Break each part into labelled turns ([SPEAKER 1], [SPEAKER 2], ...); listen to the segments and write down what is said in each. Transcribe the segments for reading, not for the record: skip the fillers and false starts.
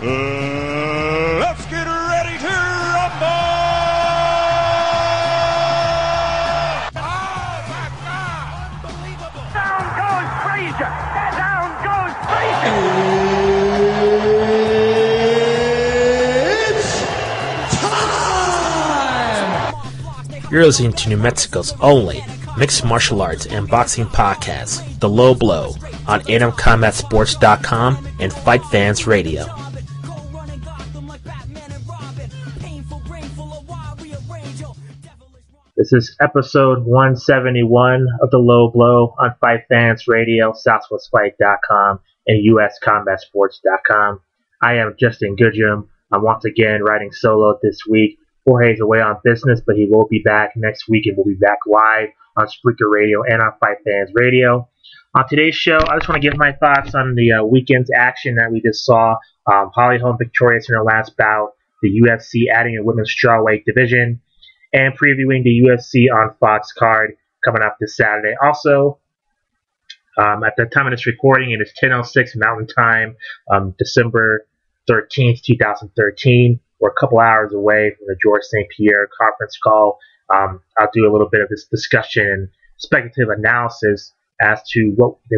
[SPEAKER 1] Let's get ready to rumble! Oh my God! Unbelievable!
[SPEAKER 2] Down goes Frazier! Down goes
[SPEAKER 3] Frazier! It's time! You're listening to New Mexico's only mixed martial arts and boxing podcast, The Low Blow, on AtomCombatSports.com and Fight Fans Radio. This is episode 171 of The Low Blow on Fight Fans Radio, SouthwestFight.com, and USCombatSports.com. I am Justin Goodrum. I'm once again riding solo this week. Jorge's away on business, but he will be back next week, and we'll be back live on Spreaker Radio and on Fight Fans Radio. On today's show, I just want to give my thoughts on the weekend's action that we just saw. Holly Holm victorious in her last bout, the UFC adding a women's strawweight division, and previewing the UFC on Fox card coming up this Saturday. Also, at the time of this recording, it is 10:06 Mountain Time, December 13th, 2013. We're a couple hours away from the George St. Pierre conference call. I'll do a little bit of this discussion and speculative analysis as to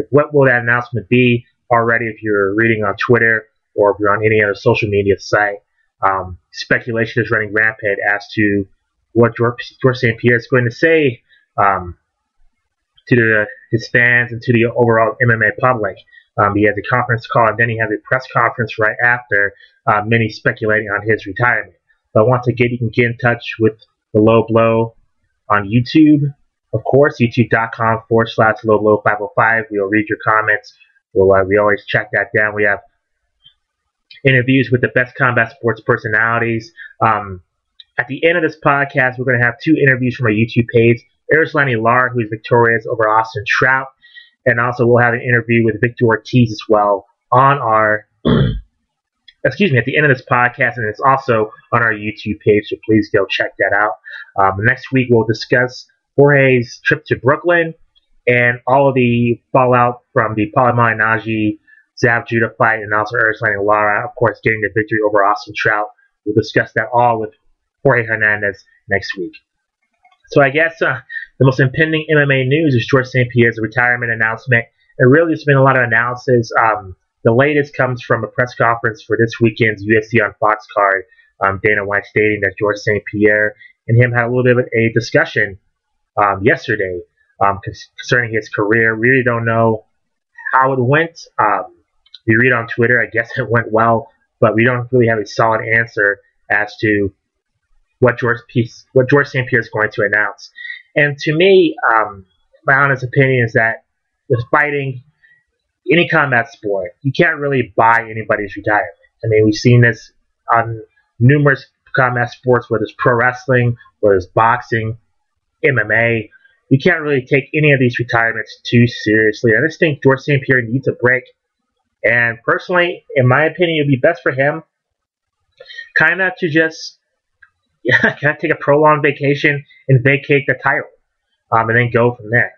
[SPEAKER 3] what will that announcement be already if you're reading on Twitter or if you're on any other social media site. Speculation is running rampant as to what George St. Pierre is going to say to his fans and to the overall MMA public. He has a conference call, and then he has a press conference right after, many speculating on his retirement. But once again, you can get in touch with The Low Blow on YouTube, of course, youtube.com/lowblow505. We'll read your comments. We always check that down. We have interviews with the best combat sports personalities. At the end of this podcast, we're going to have two interviews from our YouTube page. Erislandy Lara, who is victorious over Austin Trout. And also we'll have an interview with Victor Ortiz as well on our, at the end of this podcast, and it's also on our YouTube page, so please go check that out. Next week we'll discuss Jorge's trip to Brooklyn and all of the fallout from the Paulie Malignaggi Zav Judah fight, and also Erislandy Lara, of course, getting the victory over Austin Trout. We'll discuss that all with Jorge Hernandez next week. So I guess the most impending MMA news is George St. Pierre's retirement announcement. And really, there's been a lot of analysis. The latest comes from a press conference for this weekend's UFC on Fox card. Dana White stating that George St. Pierre and him had a little bit of a discussion yesterday concerning his career. We really don't know how it went. We read on Twitter, I guess it went well, but we don't really have a solid answer as to what George St. Pierre is going to announce. And to me, my honest opinion is that with fighting, any combat sport, you can't really buy anybody's retirement. I mean, we've seen this on numerous combat sports, whether it's pro wrestling, whether it's boxing, MMA. You can't really take any of these retirements too seriously. I just think George St. Pierre needs a break. And personally, in my opinion, it would be best for him kind of to just kind of take a prolonged vacation and vacate the title, and then go from there.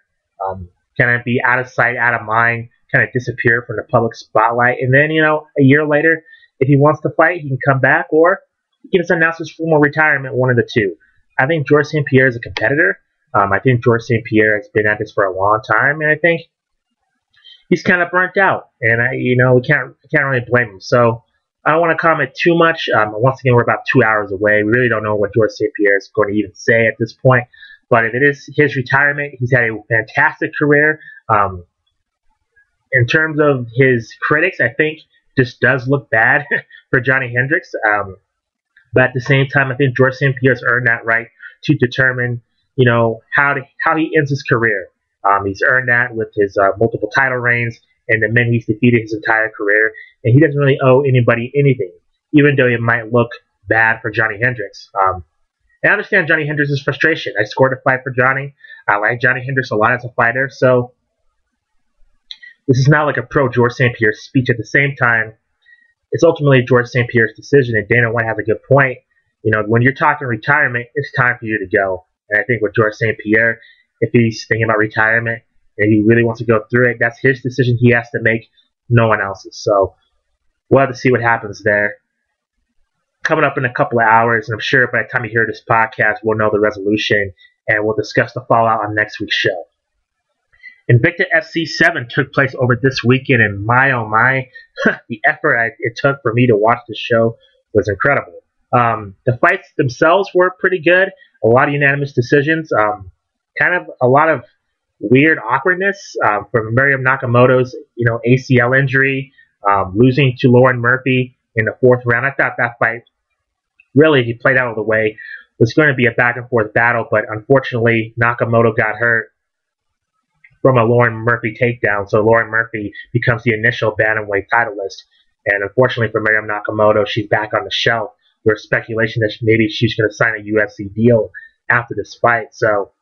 [SPEAKER 3] Kind of be out of sight, out of mind, kind of disappear from the public spotlight. And then, a year later, if he wants to fight, he can come back, or he can just announce his formal retirement, one of the two. I think George St. Pierre is a competitor. I think George St. Pierre has been at this for a long time, and I think he's kind of burnt out. And we can't really blame him. So I don't want to comment too much. Once again, we're about 2 hours away. We really don't know what George St. Pierre is going to even say at this point. But if it is his retirement, he's had a fantastic career. In terms of his critics, I think this does look bad for Johnny Hendricks. But at the same time, I think George St. Pierre's earned that right to determine, how he ends his career. He's earned that with his multiple title reigns and the men he's defeated his entire career. And he doesn't really owe anybody anything, even though it might look bad for Johnny Hendricks. And I understand Johnny Hendricks' frustration. I scored a fight for Johnny. I like Johnny Hendricks a lot as a fighter. So this is not like a pro George St. Pierre speech. At the same time, it's ultimately George St. Pierre's decision. And Dana White has a good point. When you're talking retirement, it's time for you to go. And I think with George St. Pierre, if he's thinking about retirement and he really wants to go through it, that's his decision he has to make, no one else's. So we'll have to see what happens there. Coming up in a couple of hours, and I'm sure by the time you hear this podcast, we'll know the resolution, and we'll discuss the fallout on next week's show. Invicta FC7 took place over this weekend, and my oh my, the effort it took for me to watch the show was incredible. The fights themselves were pretty good. A lot of unanimous decisions. Kind of a lot of weird awkwardness from Miriam Nakamoto's ACL injury, losing to Lauren Murphy in the 4th round. I thought that fight really, he played out of the way. It was going to be a back and forth battle, but unfortunately Nakamoto got hurt from a Lauren Murphy takedown, so Lauren Murphy becomes the initial bantamweight titleist. And unfortunately for Miriam Nakamoto, she's back on the shelf. There's speculation that maybe she's going to sign a UFC deal after this fight. So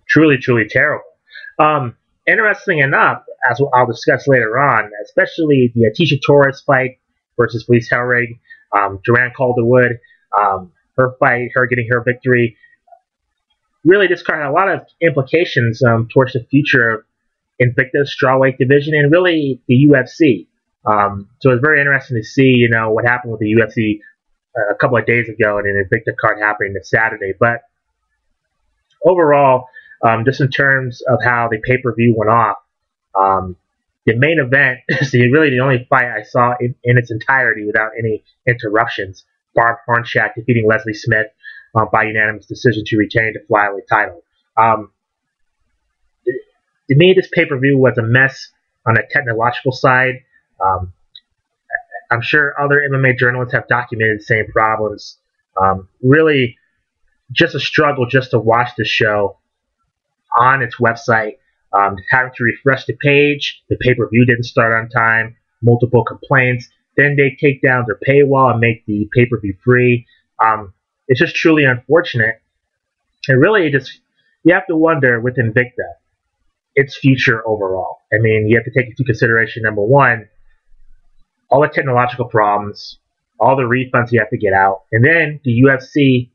[SPEAKER 3] truly, truly terrible. Interesting enough, as I'll discuss later on, especially the Atisha Torres fight versus Felice Hellrig, Joanne Calderwood, her fight, her getting her victory, really this card had a lot of implications towards the future of Invicta's strawweight division and really the UFC. So it's very interesting to see, what happened with the UFC a couple of days ago and an Invicta card happening this Saturday. But overall, just in terms of how the pay-per-view went off, the main event is really the only fight I saw in its entirety without any interruptions. Barb Hornchak defeating Leslie Smith by unanimous decision to retain the flyweight title. To me, this pay-per-view was a mess on a technological side. I'm sure other MMA journalists have documented the same problems. Really, just a struggle just to watch the show on its website. Having to refresh the page. The pay-per-view didn't start on time. Multiple complaints. Then they take down their paywall and make the pay-per-view free. It's just truly unfortunate. And really, you have to wonder with Invicta, its future overall. I mean, you have to take into consideration, number one, all the technological problems, all the refunds you have to get out. And then the UFC,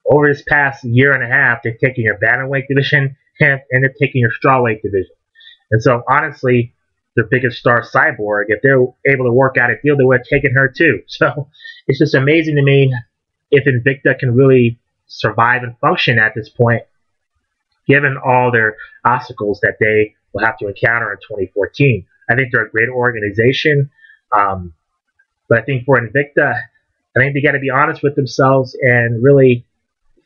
[SPEAKER 3] over this past year and a half, they've taken your bantamweight division and they're taking your strawweight division. And so, honestly, their biggest star, Cyborg, if they're able to work out a deal, they would have taken her too. So it's just amazing to me if Invicta can really survive and function at this point, given all their obstacles that they will have to encounter in 2014. I think they're a great organization, but I think for Invicta, I think they got to be honest with themselves and really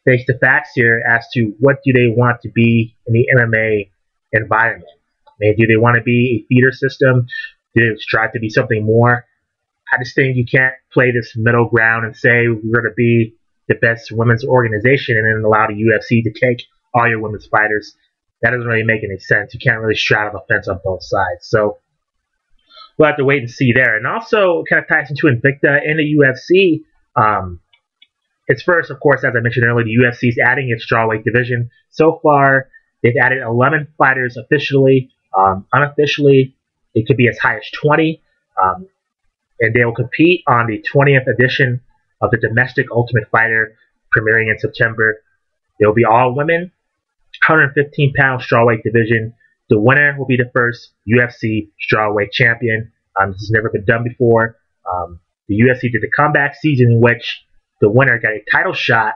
[SPEAKER 3] face the facts here as to what do they want to be in the MMA environment. I mean, do they want to be a feeder system? Do they strive to be something more? I just think you can't play this middle ground and say we're going to be the best women's organization and then allow the UFC to take all your women's fighters. That doesn't really make any sense. You can't really straddle the fence on both sides. So we'll have to wait and see there. And also kind of ties into Invicta and the UFC. It's first, of course, as I mentioned earlier, the UFC is adding its strawweight division. So far, they've added 11 fighters officially. Unofficially, it could be as high as 20. And they will compete on the 20th edition of the Domestic Ultimate Fighter, premiering in September. It will be all women, 115-pound strawweight division. The winner will be the first UFC strawweight champion. This has never been done before. The UFC did the comeback season in which the winner got a title shot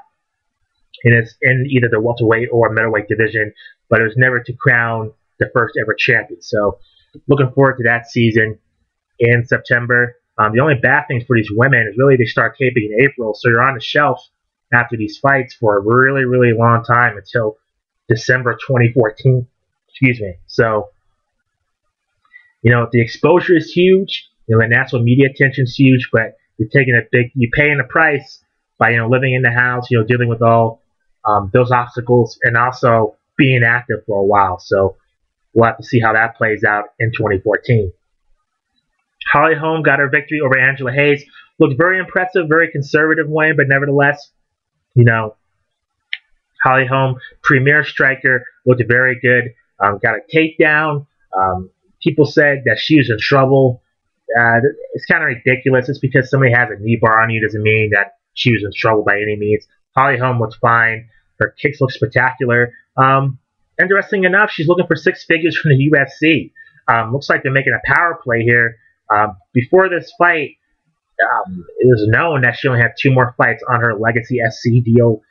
[SPEAKER 3] in either the welterweight or middleweight division, but it was never to crown the first ever champion. So looking forward to that season in September. The only bad thing for these women is really they start taping in April, so you're on the shelf after these fights for a really, really long time until December 2014. Excuse me. So, the exposure is huge. The national media attention is huge, but you're paying a price by living in the house, dealing with all those obstacles, and also being active for a while. So we'll have to see how that plays out in 2014. Holly Holm got her victory over Angela Hayes. Looked very impressive, very conservative win, but nevertheless, Holly Holm, premier striker, looked very good. Got a takedown. People said that she was in trouble. It's kind of ridiculous. It's because somebody has a knee bar on you doesn't mean that she was in trouble by any means. Holly Holm looks fine. Her kicks look spectacular. Interesting enough, she's looking for six figures from the UFC. Looks like they're making a power play here Before this fight, it was known that she only had 2 more fights on her Legacy SC deal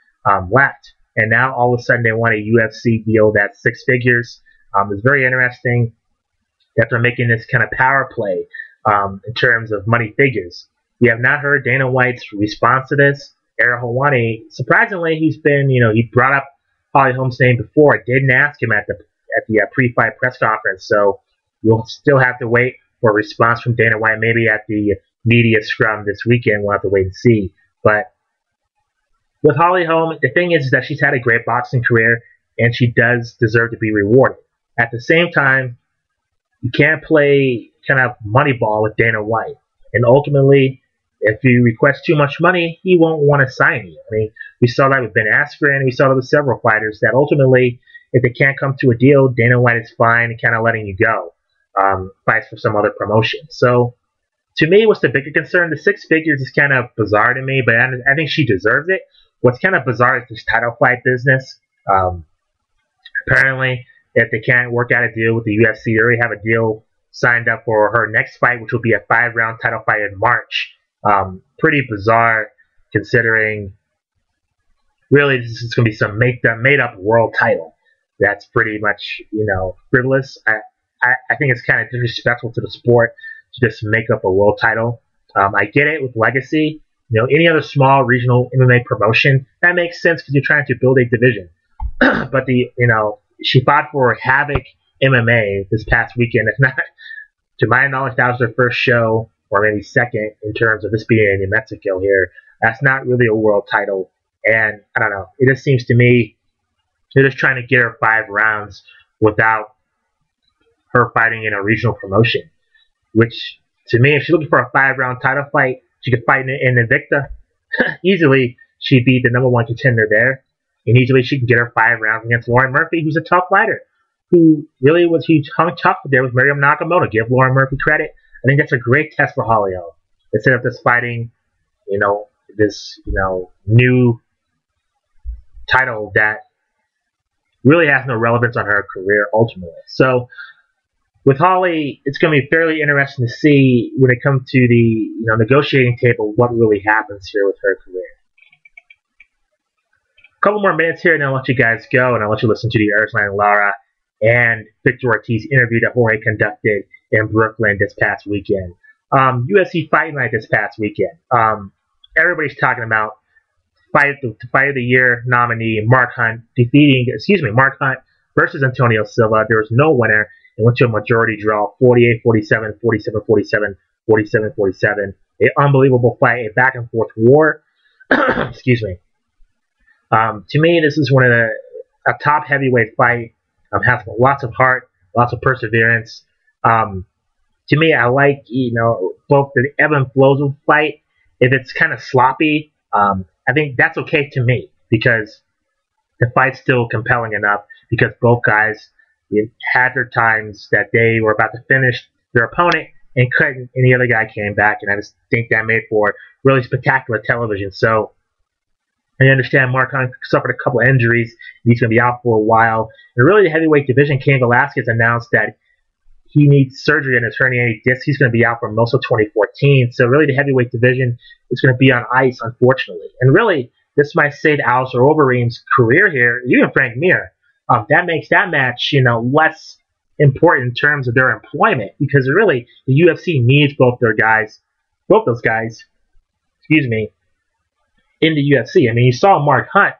[SPEAKER 3] left. And now all of a sudden they want a UFC deal that's 6 figures. It's very interesting that they're making this kind of power play in terms of money figures. We have not heard Dana White's response to this. Erislandy, surprisingly, he brought up Holly Holm's name before. I didn't ask him at the pre-fight press conference, so we'll still have to wait for a response from Dana White. Maybe at the media scrum this weekend, we'll have to wait and see. But with Holly Holm, the thing is that she's had a great boxing career, and she does deserve to be rewarded. At the same time, you can't play kind of money ball with Dana White. And ultimately, if you request too much money, he won't want to sign you. I mean, we saw that with Ben Askren, we saw that with several fighters, that ultimately, if they can't come to a deal, Dana White is fine kind of letting you go. Fights for some other promotion. So, to me, what's the bigger concern? The 6 figures is kind of bizarre to me, but I think she deserves it. What's kind of bizarre is this title fight business. Apparently, if they can't work out a deal with the UFC, they already have a deal signed up for her next fight, which will be a 5-round title fight in March. Pretty bizarre, considering really this is going to be some made-up world title. That's pretty much, frivolous. I think it's kind of disrespectful to the sport to just make up a world title. I get it with Legacy. Any other small regional MMA promotion, that makes sense because you're trying to build a division. But she fought for Havoc MMA this past weekend. It's not, to my knowledge, that was their first show, or maybe second, in terms of this being in New Mexico here. That's not really a world title. And I don't know. It just seems to me they're just trying to get her 5 rounds without her fighting in a regional promotion. Which, to me, if she's looking for a 5-round title fight, she could fight in Invicta. Easily, she'd be the number 1 contender there. And easily she can get her 5 rounds against Lauren Murphy, who's a tough fighter. He hung tough there with Miriam Nakamoto. Give Lauren Murphy credit. I think that's a great test for Holly Holm. Instead of just fighting, this new title that really has no relevance on her career ultimately. So with Holly, it's going to be fairly interesting to see when it comes to the negotiating table what really happens here with her career. A couple more minutes here, and I'll let you guys go, and I'll let you listen to the Erislandy, Lara, and Victor Ortiz interview that Jorge conducted in Brooklyn this past weekend. UFC Fight Night this past weekend. Everybody's talking about the Fight of the Year nominee Mark Hunt Mark Hunt versus Antonio Silva. There was no winner. It went to a majority draw, 48-47, 47-47, 47-47. An unbelievable fight, a back and forth war. Excuse me. To me, this is a top heavyweight fight. Has lots of heart, lots of perseverance. To me, I like both the ebb and flows of the fight. If it's kind of sloppy, I think that's okay to me because the fight's still compelling enough because both guys had their times that they were about to finish their opponent and couldn't, and the other guy came back, and I just think that made for really spectacular television. So I understand Mark Hunt suffered a couple of injuries, and he's going to be out for a while. And really, the heavyweight division, Cain Velasquez announced that he needs surgery on his herniated disc. He's going to be out for most of 2014. So really, the heavyweight division is going to be on ice, unfortunately. And really, this might save Alistair Overeem's career here, even Frank Mir. That makes that match, less important in terms of their employment because really, the UFC needs both those guys, in the UFC. I mean, you saw Mark Hunt.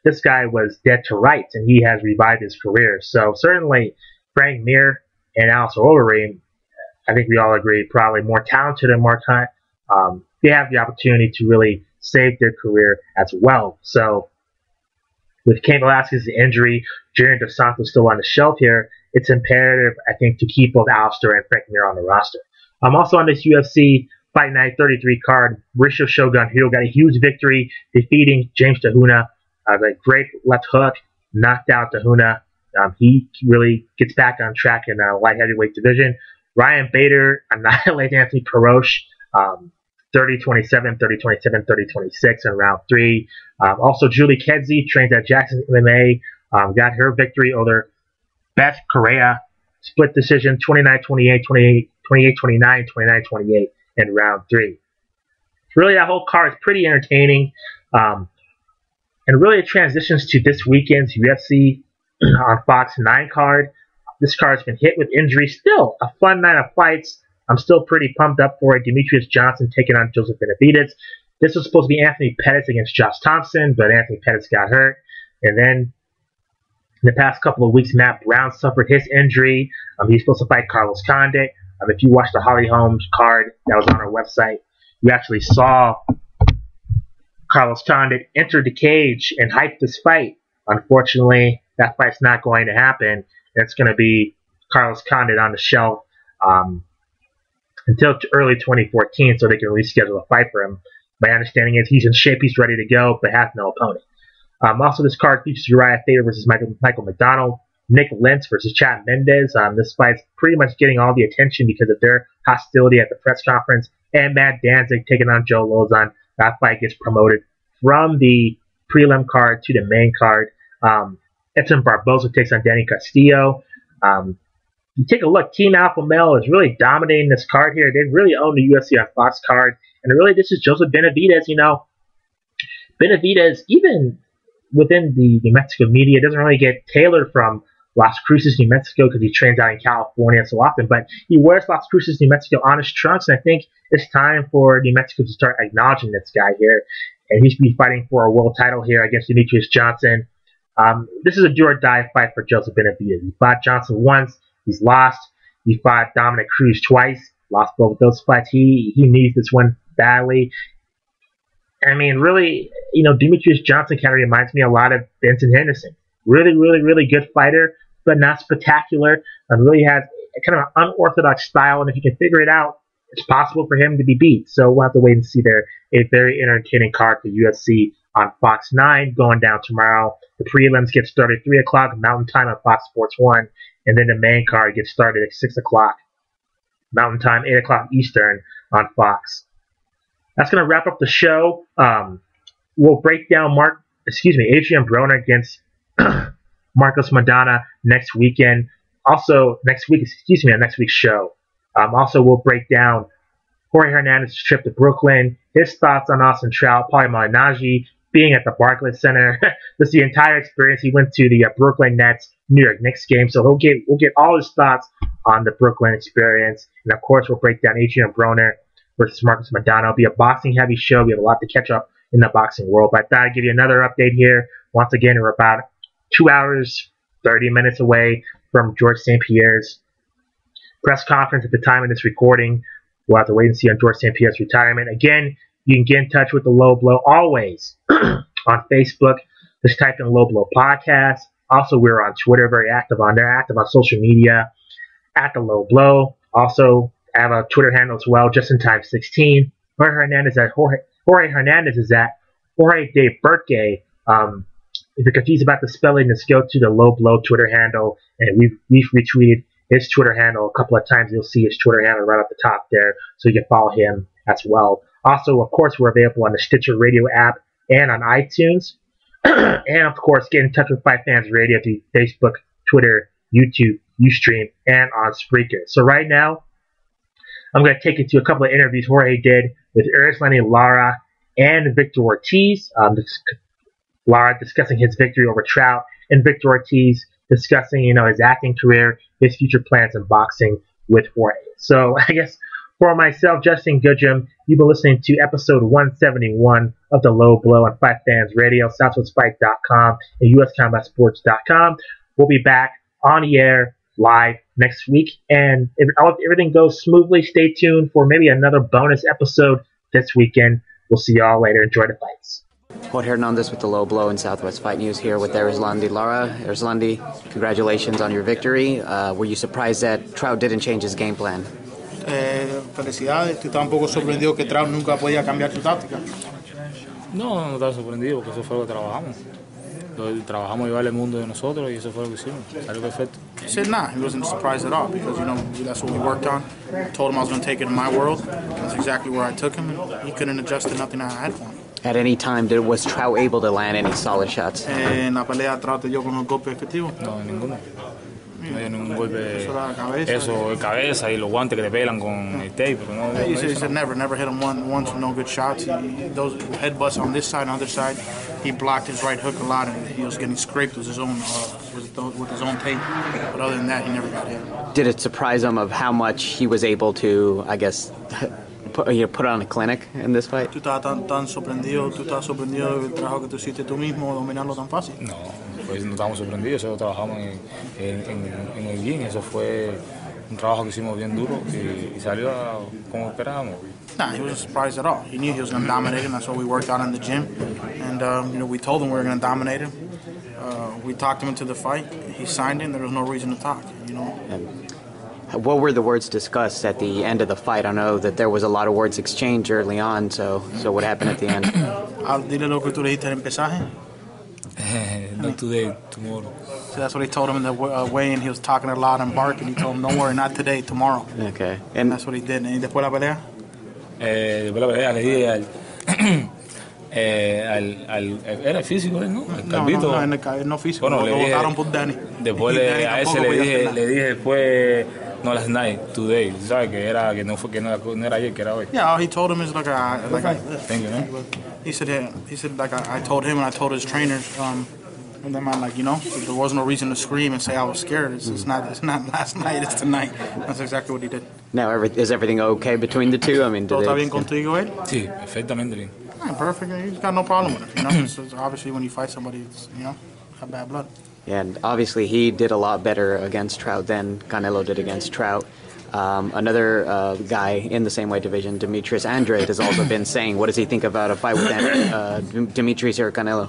[SPEAKER 3] This guy was dead to rights, and he has revived his career. So certainly, Frank Mir and Alistair Overeem, I think we all agree, probably more talented than Mark Hunt. They have the opportunity to really save their career as well. So with Cain Velasquez's injury, Junior Dos Santos still on the shelf here, it's imperative, I think, to keep both Alistair and Frank Mir on the roster. Also on this UFC Fight Night 33 card, Mauricio Shogun Hill got a huge victory, defeating James Tahuna. A great left hook, knocked out Tahuna. He really gets back on track in the light heavyweight division. Ryan Bader annihilated Anthony Perosh, 30-27, 30-27, 30-26 in round 3. Also, Julie Kedzie trains at Jackson MMA, got her victory over Beth Correa. Split decision, 29-28, 28-29, 29-28 in round 3. Really, that whole card is pretty entertaining. And really, it transitions to this weekend's UFC on Fox 9 card. This card's been hit with injuries. Still, a fun night of fights. I'm still pretty pumped up for it. Demetrius Johnson taking on Joseph Benavidez. This was supposed to be Anthony Pettis against Josh Thompson, but Anthony Pettis got hurt. And then, in the past couple of weeks, Matt Brown suffered his injury. He's supposed to fight Carlos Condit. If you watched the Holly Holm card that was on our website, you actually saw Carlos Condit enter the cage and hype this fight. Unfortunately, that fight's not going to happen. It's going to be Carlos Condit on the shelf until early 2014 so they can reschedule a fight for him. My understanding is he's in shape, he's ready to go, but has no opponent. Also, this card features Uriah Faber versus Michael McDonald, Nick Lentz versus Chad Mendez. This fight's pretty much getting all the attention because of their hostility at the press conference. And Matt Danzig taking on Joe Lozon. That fight gets promoted from the prelim card to the main card. Edson Barboza takes on Danny Castillo. You take a look, Team Alpha Male is really dominating this card here. They really own the UFC on Fox card. And really, this is Joseph Benavidez. Benavidez, even within the New Mexico media, doesn't really get tailored from Las Cruces, New Mexico, because he trains out in California so often. But he wears Las Cruces, New Mexico on his trunks, and I think it's time for New Mexico to start acknowledging this guy here. And he should be fighting for a world title here against Demetrius Johnson. This is a do-or-die fight for Joseph Benavidez. He fought Johnson once. He's lost. He fought Dominic Cruz twice. Lost both of those fights. He needs this one badly. I mean, really, Demetrius Johnson kind of reminds me a lot of Benson Henderson. Really, really, really good fighter, but not spectacular. And really has kind of an unorthodox style. And if you can figure it out, it's possible for him to be beat. So we'll have to wait and see there. A very entertaining card for UFC on Fox 9 going down tomorrow. The prelims get started at 3 o'clock Mountain Time on Fox Sports 1. And then the main card gets started at 6 o'clock Mountain Time, 8 o'clock Eastern on Fox. That's going to wrap up the show. We'll break down Adrian Broner against Marcos Maidana next weekend. Also, on next week's show. Also, we'll break down Jorge Hernandez's trip to Brooklyn, his thoughts on Austin Trout, Paulie Malignaggi being at the Barclays Center. This is the entire experience. He went to the Brooklyn Nets, New York Knicks game, so we'll get all his thoughts on the Brooklyn experience. And of course, we'll break down Adrian Broner versus Marcos Maidana. It'll be a boxing-heavy show. We have a lot to catch up in the boxing world. But I thought I'd give you another update here. Once again, we're about 2 hours, 30 minutes away from George St. Pierre's press conference at the time of this recording. We'll have to wait and see on George St. Pierre's retirement. Again, you can get in touch with the Low Blow always on Facebook. Just type in Low Blow Podcast. Also, we're on Twitter, very active on there, active on social media, at the Low Blow. Also, I have a Twitter handle as well, JustinTime16. Jorge Hernandez is at Jorge de Burke. If you're confused about the spelling, just go to the Low Blow Twitter handle, and we've retweeted his Twitter handle a couple of times. You'll see his Twitter handle right at the top there, so you can follow him as well. Also, of course, we're available on the Stitcher Radio app and on iTunes. And, of course, get in touch with Fight Fans Radio through Facebook, Twitter, YouTube, Ustream, and on Spreaker. So right now, I'm going to take you to a couple of interviews Jorge did with Erislandy, Lara, and Victor Ortiz. Lara discussing his victory over Trout, and Victor Ortiz discussing, his acting career, his future plans in boxing with Jorge. So I guess for myself, Justin Goodrum, you've been listening to episode 171 of The Low Blow on Fight Fans Radio, SouthwestFight.com, and USCombatSports.com. We'll be back on the air live next week, and if everything goes smoothly, stay tuned for maybe another bonus episode this weekend. We'll see y'all later. Enjoy the fights.
[SPEAKER 4] Jorge Hernandez with the Low Blow and Southwest Fight News here with Erislandy. Lara, Erislandy, congratulations on your victory. Were you surprised that Trout didn't change his game plan?
[SPEAKER 5] Felicidades, estoy un poco sorprendido que Trout nunca podía cambiar su táctica.
[SPEAKER 6] No estaba sorprendido, porque eso fue lo que trabajamos. Trabajamos llevar el mundo de nosotros y eso fue lo que hicimos. Salió perfecto.
[SPEAKER 5] He said nah, he wasn't surprised at all because that's what we worked on. Told him I was going to take it in my world. That's exactly where I took him, and he couldn't adjust to nothing I had for him.
[SPEAKER 4] At any time, was Trout able to land any solid shots?
[SPEAKER 5] En la pelea Trout te dio con un golpe efectivo.
[SPEAKER 6] No, ninguno. No dio ningún golpe. Eso de cabeza y los guantes que te pelan con el tape. Pero no,
[SPEAKER 5] he said never hit him once with no good shots. Those headbutts on this side and other side, he blocked his right hook a lot, and he was getting scraped with his own tape. But other than that, he never got hit.
[SPEAKER 4] Did it surprise him of how much he was able to, I guess, put on a clinic in this fight?
[SPEAKER 5] ¿Tú estabas sorprendido del trabajo que tú hiciste tú mismo, dominarlo tan fácil?
[SPEAKER 6] No, pues no estábamos sorprendidos, eso trabajamos en el gym, eso fue un trabajo que hicimos bien duro y salió como esperábamos.
[SPEAKER 5] Nah, he wasn't surprised at all. He knew he was going to dominate him. That's what we worked on in the gym. And, we told him we were going to dominate him. We talked him into the fight. He signed in. There was no reason to talk,
[SPEAKER 4] What were the words discussed at the end of the fight? I know that there was a lot of words exchanged early on, so what happened at the end?
[SPEAKER 5] Dile lo que tú le dijiste en el pesaje.
[SPEAKER 6] Not today, tomorrow.
[SPEAKER 5] So that's what he told him in the weigh-in. He was talking a lot and barking. He told him, don't worry, not today, tomorrow.
[SPEAKER 4] Okay.
[SPEAKER 5] And that's what he did. ¿Y después la pelea?
[SPEAKER 6] Después la pelea le dije era el físico, ¿no? El calvito.
[SPEAKER 5] No físico.
[SPEAKER 6] Bueno,
[SPEAKER 5] lo votaron por Danny.
[SPEAKER 6] Después a ese le dije después, no, last night, today. ¿Sabes? Que no era ayer, que era hoy.
[SPEAKER 5] Yeah, all he told him is like I
[SPEAKER 6] Thank you, man.
[SPEAKER 5] He said like I told him and I told his trainers, and then there was no reason to scream and say I was scared. It's not last night, it's tonight. That's exactly what he did.
[SPEAKER 4] Now, is everything okay between the two? I mean,
[SPEAKER 5] ¿Todo está bien contigo, él?
[SPEAKER 6] Sí, perfectamente bien.
[SPEAKER 5] Perfect. He's got no problem with it. So obviously, when you fight somebody, it's have bad blood.
[SPEAKER 4] And obviously, he did a lot better against Trout than Canelo did against Trout. Another guy in the same weight division, Demetrius Andrade, has also been saying, what does he think about a fight with Demetrius or Canelo?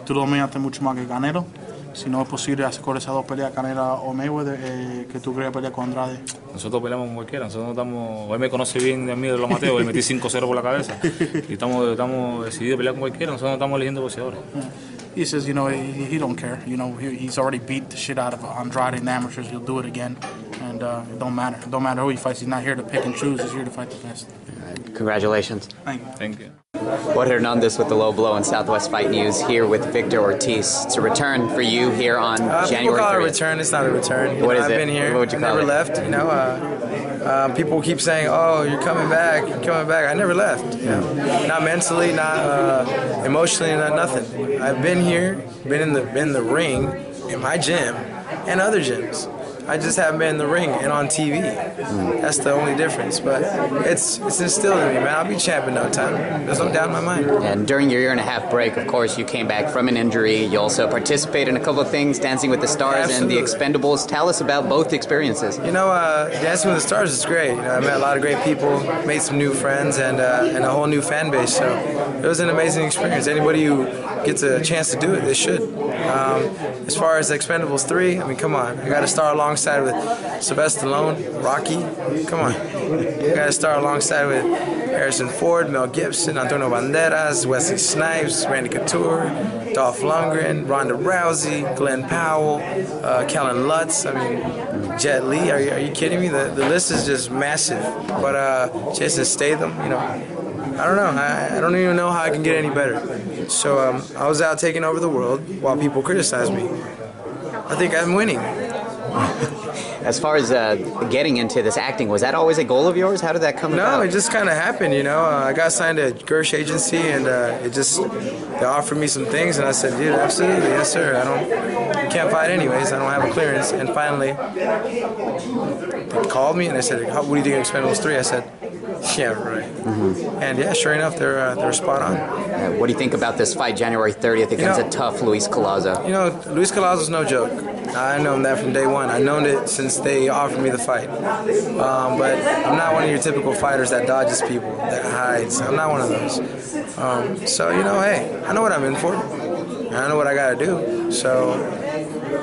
[SPEAKER 5] Tú dominaste mucho más que Canelo. Si no es posible hacer con esas dos peleas, Canelo o Mayweather, que tú crees pelear con Andrade.
[SPEAKER 6] Nosotros peleamos con cualquiera. Él me conoce bien de mí de los Mateos, le metí 5-0 por la cabeza. Y estamos decididos a pelear con cualquiera. Nosotros no estamos eligiendo boxeadores.
[SPEAKER 5] He says, he don't care. He's already beat the shit out of Andrade in the amateurs. He'll do it again. And it don't matter. It don't matter who he fights. He's not here to pick and choose. He's here to fight the best.
[SPEAKER 4] Congratulations.
[SPEAKER 5] Thank you.
[SPEAKER 4] Jorge Hernandez with the Low Blow and Southwest Fight News here with Victor Ortiz. It's a return for you here on January 30th.
[SPEAKER 7] People call it a return. It's not a return.
[SPEAKER 4] What is it?
[SPEAKER 7] I've been here.
[SPEAKER 4] What would you call
[SPEAKER 7] never
[SPEAKER 4] it?
[SPEAKER 7] left. People keep saying, "Oh, you're coming back. You're coming back." I never left. Not mentally, not emotionally, not nothing. I've been here, been in the ring, in my gym, and other gyms. I just haven't been in the ring and on TV. That's the only difference. But it's instilled in me, man. I'll be champ in no time. There's no doubt in my mind.
[SPEAKER 4] And during your year-and-a-half break, of course, you came back from an injury. You also participated in a couple of things, Dancing with the Stars and The Expendables. Tell us about both experiences.
[SPEAKER 7] Dancing with the Stars is great. I met a lot of great people, made some new friends, and a whole new fan base. So it was an amazing experience. Anybody who gets a chance to do it, they should. As far as Expendables 3, I mean, come on. I got to start alongside with Sylvester Stallone, Rocky. Come on. I got to start alongside with Harrison Ford, Mel Gibson, Antonio Banderas, Wesley Snipes, Randy Couture, Dolph Lundgren, Ronda Rousey, Glenn Powell, Kellen Lutz. I mean, Jet Li. Are you kidding me? The list is just massive. But Jason Statham, I don't know. I don't even know how I can get any better. So I was out taking over the world while people criticize me. I think I'm winning.
[SPEAKER 4] As far as getting into this acting, was that always a goal of yours? How did that come about?
[SPEAKER 7] No, it just kind of happened, I got signed to Gersh Agency, and they offered me some things, and I said, dude, absolutely, yes, sir. I can't fight anyways. I don't have a clearance. And finally, they called me, and they said, what do you think of Expendables 3? I said, yeah, right. Mm-hmm. And yeah, sure enough, they're spot on.
[SPEAKER 4] What do you think about this fight, January 30th, against a tough Luis Collazo?
[SPEAKER 7] Luis Collazo's no joke. I've known that from day one. I've known it since they offered me the fight. But I'm not one of your typical fighters that dodges people, that hides. I'm not one of those. So, hey, I know what I'm in for. I know what I got to do. So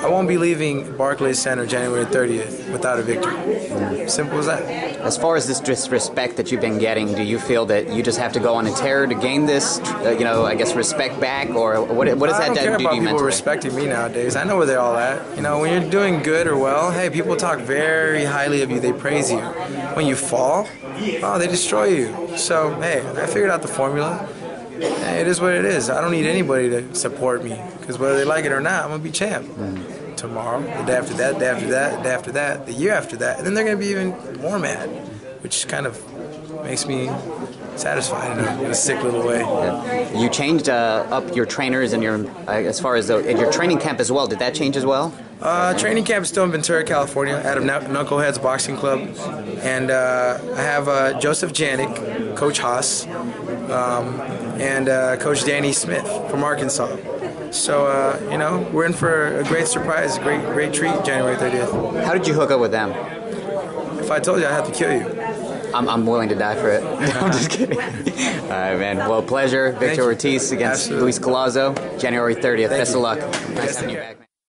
[SPEAKER 7] I won't be leaving Barclays Center January 30th without a victory. Simple as that.
[SPEAKER 4] As far as this disrespect that you've been getting, do you feel that you just have to go on a tear to gain this, I guess, respect back? Or what does that do to you mentally?
[SPEAKER 7] I don't care about people respecting me nowadays. I know where they're all at. When you're doing good or well, hey, people talk very highly of you. They praise you. When you fall, they destroy you. So, hey, I figured out the formula. Hey, it is what it is. I don't need anybody to support me because whether they like it or not, I'm going to be champ. tomorrow, the day after that, the day after that, the day after that, the year after that, and then they're going to be even more mad, which kind of makes me satisfied in a sick little way.
[SPEAKER 4] Yeah. You changed up your trainers and your as far as in your training camp as well. Did that change as well?
[SPEAKER 7] Training camp is still in Ventura, California, out of Knuckleheads Boxing Club, and I have Joseph Janik, Coach Haas, and Coach Danny Smith from Arkansas. So we're in for a great surprise, a great treat, January 30th.
[SPEAKER 4] How did you hook up with them?
[SPEAKER 7] If I told you, I'd have to kill you.
[SPEAKER 4] I'm willing to die for it. I'm just kidding. All right, man. Well, pleasure. Victor Ortiz against Luis Collazo, January 30th. Best of luck. Nice having you back.